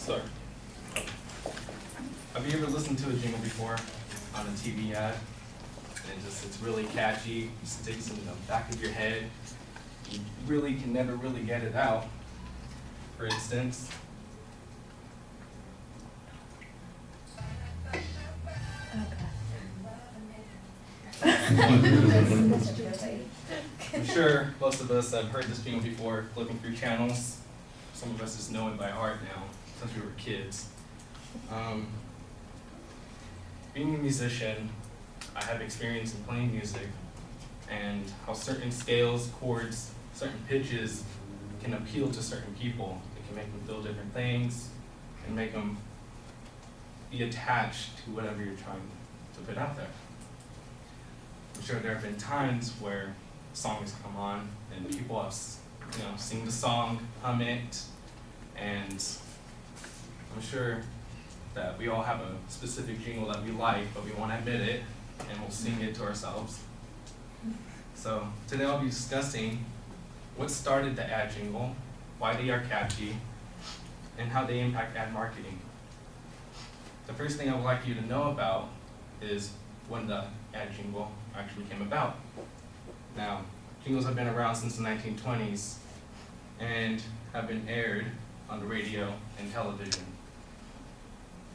So, have you ever listened to a jingle before on a TV ad? And it's really catchy, it sticks in the back of your head. You really can never really get it out. For instance, I'm sure most of us have heard this jingle before, flipping through channels. Some of us just know it by heart now, since we were kids. Being a musician, I have experience in playing music and how certain scales, chords, certain pitches can appeal to certain people. It can make them feel different things and make them be attached to whatever you're trying to put out there. I'm sure there have been times where songs come on and people have, sing the song, hum it, and I'm sure that we all have a specific jingle that we like, but we won't admit it, and we'll sing it to ourselves. So today I'll be discussing what started the ad jingle, why they are catchy, and how they impact ad marketing. The first thing I would like you to know about is when the ad jingle actually came about. Now, jingles have been around since the 1920s and have been aired on the radio and television.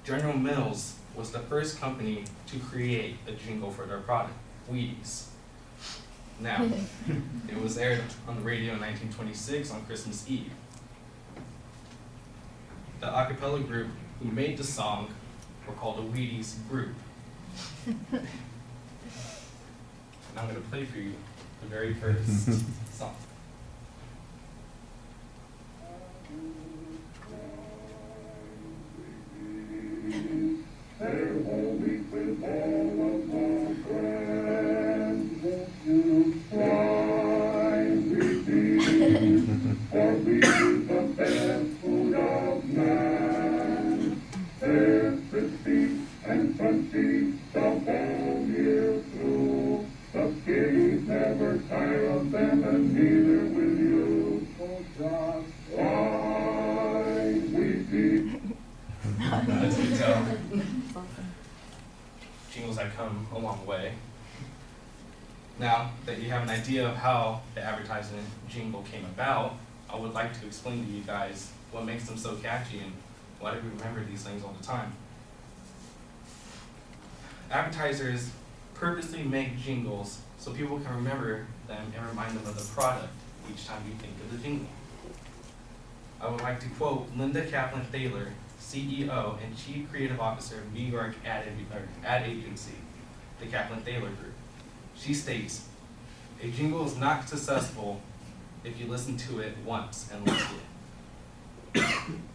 General Mills was the first company to create a jingle for their product, Wheaties. Now, it was aired on the radio in 1926 on Christmas Eve. The a cappella group who made the song were called the Wheaties Group. And I'm going to play for you the very first song. They're holy with all of our friends. You fly with me, for we is the best food of man. They're crispy and crunchy the whole year through. The kitties never tire of them, and neither will you. So just fly with me. As you can tell, jingles have come a long way. Now that you have an idea of how the advertisement jingle came about, I would like to explain to you guys what makes them so catchy and why do we remember these things all the time. Advertisers purposely make jingles so people can remember them and remind them of the product each time you think of the jingle. I would like to quote Linda Kaplan Thaler, CEO and Chief Creative Officer of New York ad agency, the Kaplan Thaler Group. She states, "A jingle is not successful if you listen to it once and like it.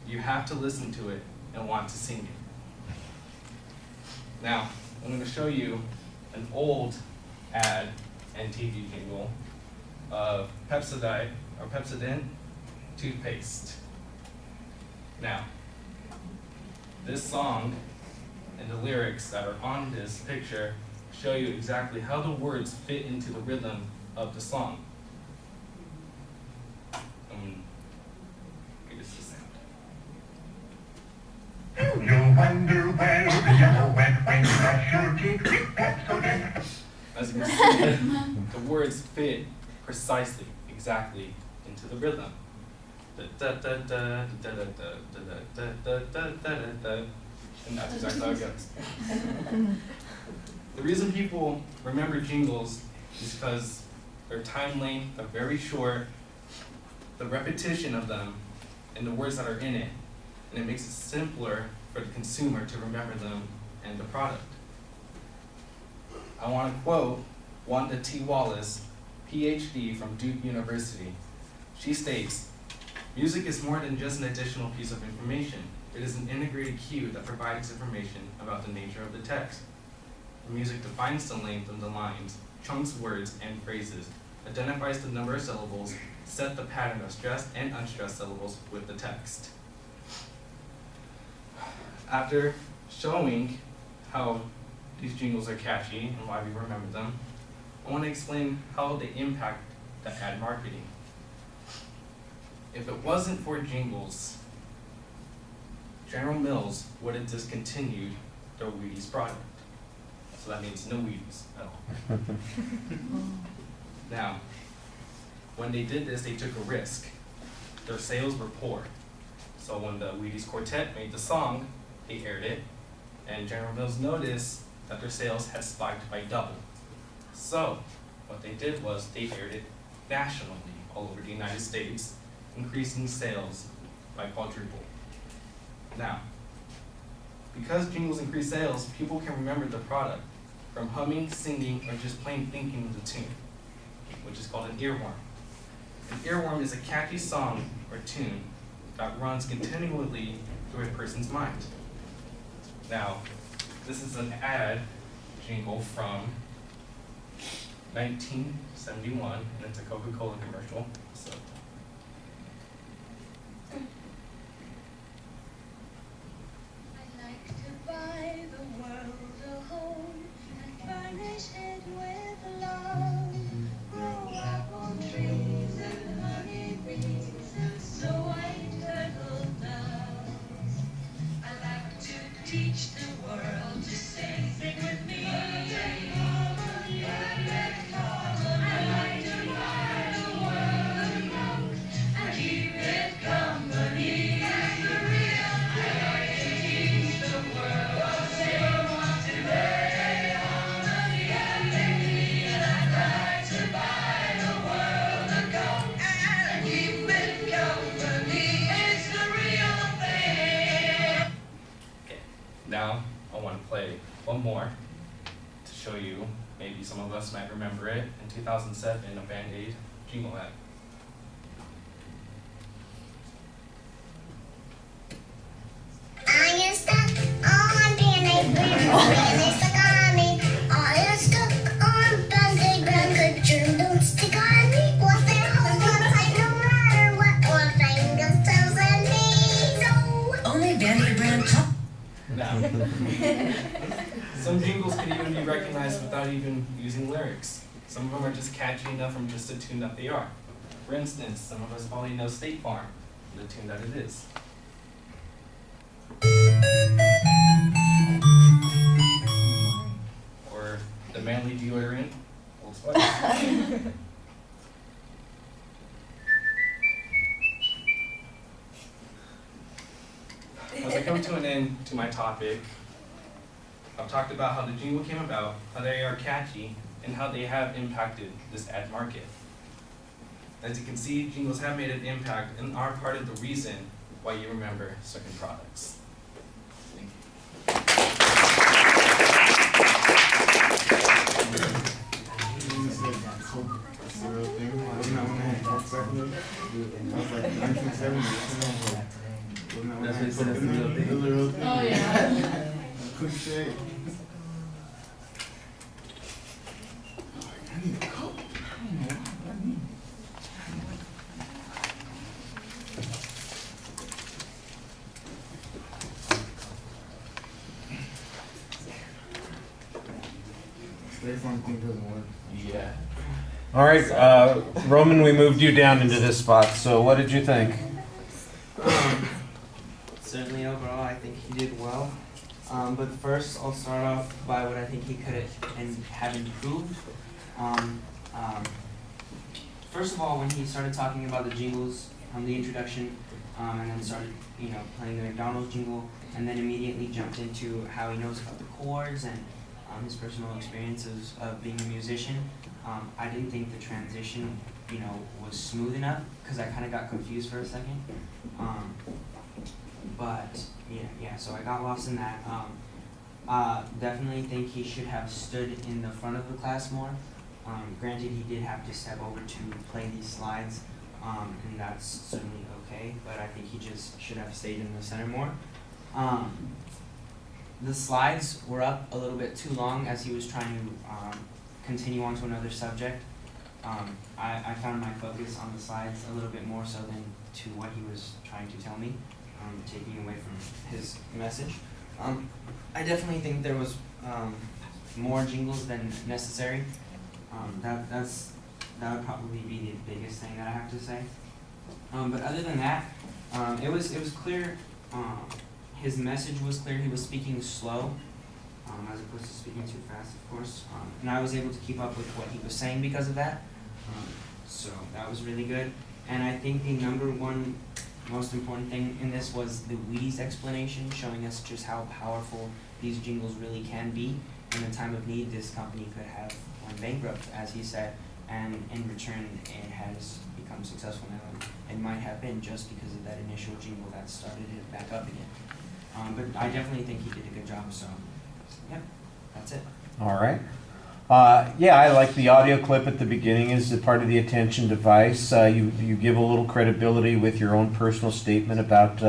You have to listen to it and want to sing it." Now, I'm going to show you an old ad and TV jingle of Pepsodent toothpaste. Now, this song and the lyrics that are on this picture show you exactly how the words fit into the rhythm of the song. Give us the sound. You wonder where the yellow wet wings brush your teeth with Pepsodent. As you can see, the words fit precisely, exactly into the rhythm. And that's exactly how it goes. The reason people remember jingles is because their time length are very short, the repetition of them, and the words that are in it, and it makes it simpler for the consumer to remember them and the product. I want to quote Wanda T. Wallace, PhD from Duke University. She states, "Music is more than just an additional piece of information. It is an integrated cue that provides information about the nature of the text. The music defines the length of the lines, chunks words and phrases, identifies the number of syllables, set the pattern of stressed and unstressed syllables with the text." After showing how these jingles are catchy and why we remember them, I want to explain how they impact the ad marketing. If it wasn't for jingles, General Mills would have discontinued their Wheaties product. So that means no Wheaties at all. Now, when they did this, they took a risk. Their sales were poor. So when the Wheaties Quartet made the song, they aired it, and General Mills noticed that their sales had spiked by double. So what they did was they aired it nationally, all over the United States, increasing sales by quadruple. Now, because jingles increase sales, people can remember the product from humming, singing, or just plain thinking of the tune, which is called an earworm. An earworm is a catchy song or tune that runs continually through a person's mind. Now, this is an ad jingle from 1971, and it's a Coca-Cola commercial. So, I'd like to buy the world a home and furnish it with love. Grow apple trees and honey bees and snow white turtle doves. I'd like to teach the world to sing with me. I'd like to buy the world a coat and keep it company. now I want to play one more to show you. Maybe some of us might remember it. In 2007, a Band-Aid jingle ad. I am stuck on Band-Aid brand, Band-Aid stuck on me. I am stuck on Band-Aid brand, 'cause germs don't stick on me. Was there home outside no matter what, or fingers, toes, and knees? No. Only Band-Aid brand top. Now, some jingles can even be recognized without even using lyrics. Some of them are just catchy enough from just the tune that they are. For instance, some of us probably know State Farm, the tune that it is. Or the manly deodorant, Old Spice. As I come to an end to my topic, I've talked about how the jingle came about, how they are catchy, and how they have impacted this ad market. As you can see, jingles have made an impact and are part of the reason why you remember certain products. Thank you. That's the real thing. Wasn't that when they had Coke back then? That was like 1970. Wasn't that when That's they what had it says, Coke in the real there? thing. The real thing. Oh, yeah. Cliche. I need a Coke. I don't know what I need. State Farm thing doesn't work. Yeah. All right, Roman, we moved you down into this spot, so what did you think? Certainly overall, I think he did well. But first, I'll start off by what I think he could have improved. First of all, when he started talking about the jingles on the introduction, and then started, playing the McDonald's jingle, and then immediately jumped into how he knows about the chords and his personal experiences of being a musician. I didn't think the transition, was smooth enough because I kind of got confused for a second. But yeah, so I got lost in that. Definitely think he should have stood in the front of the class more. Granted, he did have to step over to play these slides, and that's certainly okay, but I think he just should have stayed in the center more. The slides were up a little bit too long as he was trying to continue on to another subject. I found my focus on the slides a little bit more so than to what he was trying to tell me, taking away from his message. I definitely think there was more jingles than necessary. That would probably be the biggest thing that I have to say. But other than that, it was clear his message was clear. He was speaking slow, as opposed to speaking too fast, of course. And I was able to keep up with what he was saying because of that. So that was really good. And I think the number one most important thing in this was the Wheaties explanation, showing us just how powerful these jingles really can be. In a time of need, this company could have gone bankrupt, as he said, and in return, it has become successful now. And it might have been just because of that initial jingle that started it back up again. But I definitely think he did a good job, so, yep, that's it. All right. Yeah, I like the audio clip at the beginning as a part of the attention device. You give a little credibility with your own personal statement about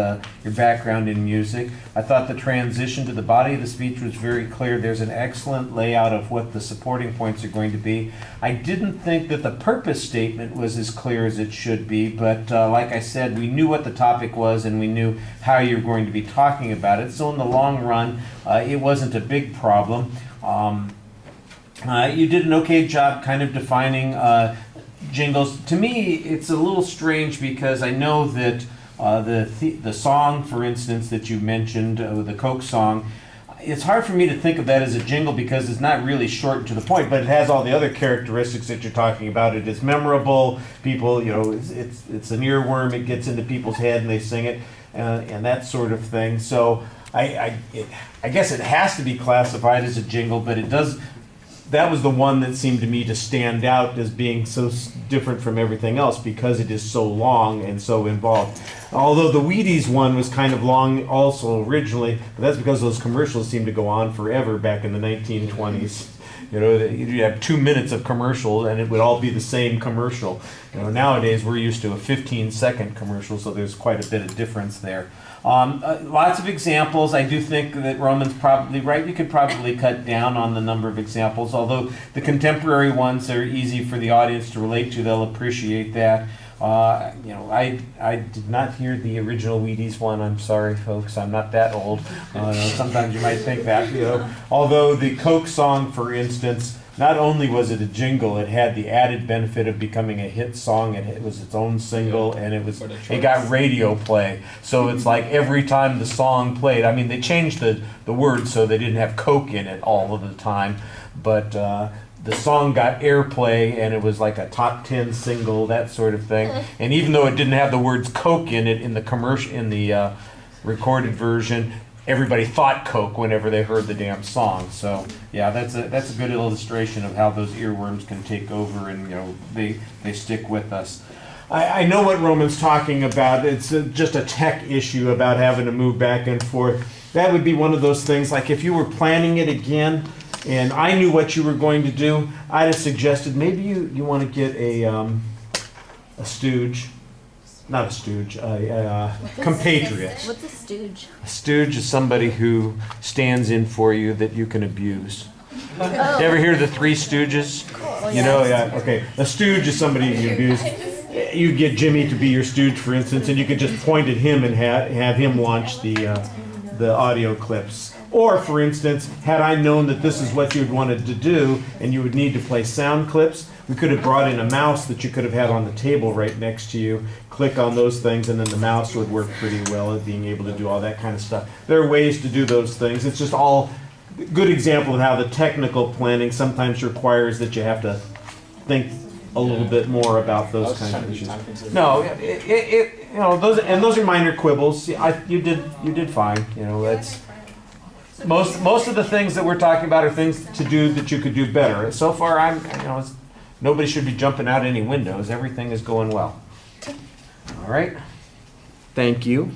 your background in music. I thought the transition to the body of the speech was very clear. There's an excellent layout of what the supporting points are going to be. I didn't think that the purpose statement was as clear as it should be, but like I said, we knew what the topic was and we knew how you were going to be talking about it. So in the long run, it wasn't a big problem. You did an okay job kind of defining jingles. To me, it's a little strange because I know that the song, for instance, that you mentioned, the Coke song, it's hard for me to think of that as a jingle because it's not really short and to the point, but it has all the other characteristics that you're talking about. It is memorable. People, it's an earworm. It gets into people's head and they sing it, and that sort of thing. So I guess it has to be classified as a jingle, but it does. That was the one that seemed to me to stand out as being so different from everything else because it is so long and so involved. Although the Wheaties one was kind of long also originally, but that's because those commercials seemed to go on forever back in the 1920s. You'd have 2 minutes of commercial and it would all be the same commercial. Nowadays we're used to a 15-second commercial, so there's quite a bit of difference there. Lots of examples. I do think that Roman's probably right. You could probably cut down on the number of examples, although the contemporary ones are easy for the audience to relate to. They'll appreciate that. I did not hear the original Wheaties one. I'm sorry, folks. I'm not that old. Sometimes you might think that. Although the Coke song, for instance, not only was it a jingle, it had the added benefit of becoming a hit song. It was its own single, and it got radio play. So it's like every time the song played, I mean, they changed the words so they didn't have Coke in it all of the time, but the song got airplay, and it was like a top 10 single, that sort of thing. And even though it didn't have the words Coke in it in the commercial, in the recorded version, everybody thought Coke whenever they heard the damn song. So yeah, that's a good illustration of how those earworms can take over, and they stick with us. I know what Roman's talking about. It's just a tech issue about having to move back and forth. That would be one of those things, like if you were planning it again and I knew what you were going to do, I'd have suggested maybe you want to get a stooge. Not a stooge, a compatriot. What's a stooge? A stooge is somebody who stands in for you that you can abuse. You ever hear the Three Stooges? Okay. A stooge is somebody you can abuse. You get Jimmy to be your stooge, for instance, and you could just point at him and have him launch the audio clips. Or, for instance, had I known that this is what you'd wanted to do and you would need to play sound clips, we could have brought in a mouse that you could have had on the table right next to you. Click on those things and then the mouse would work pretty well at being able to do all that kind of stuff. There are ways to do those things. It's just all a good example of how the technical planning sometimes requires that you have to think a little bit more about those kinds of issues. No, those are minor quibbles. You did fine. It's most of the things that we're talking about are things to do that you could do better. So far, nobody should be jumping out any windows. Everything is going well. All right. Thank you.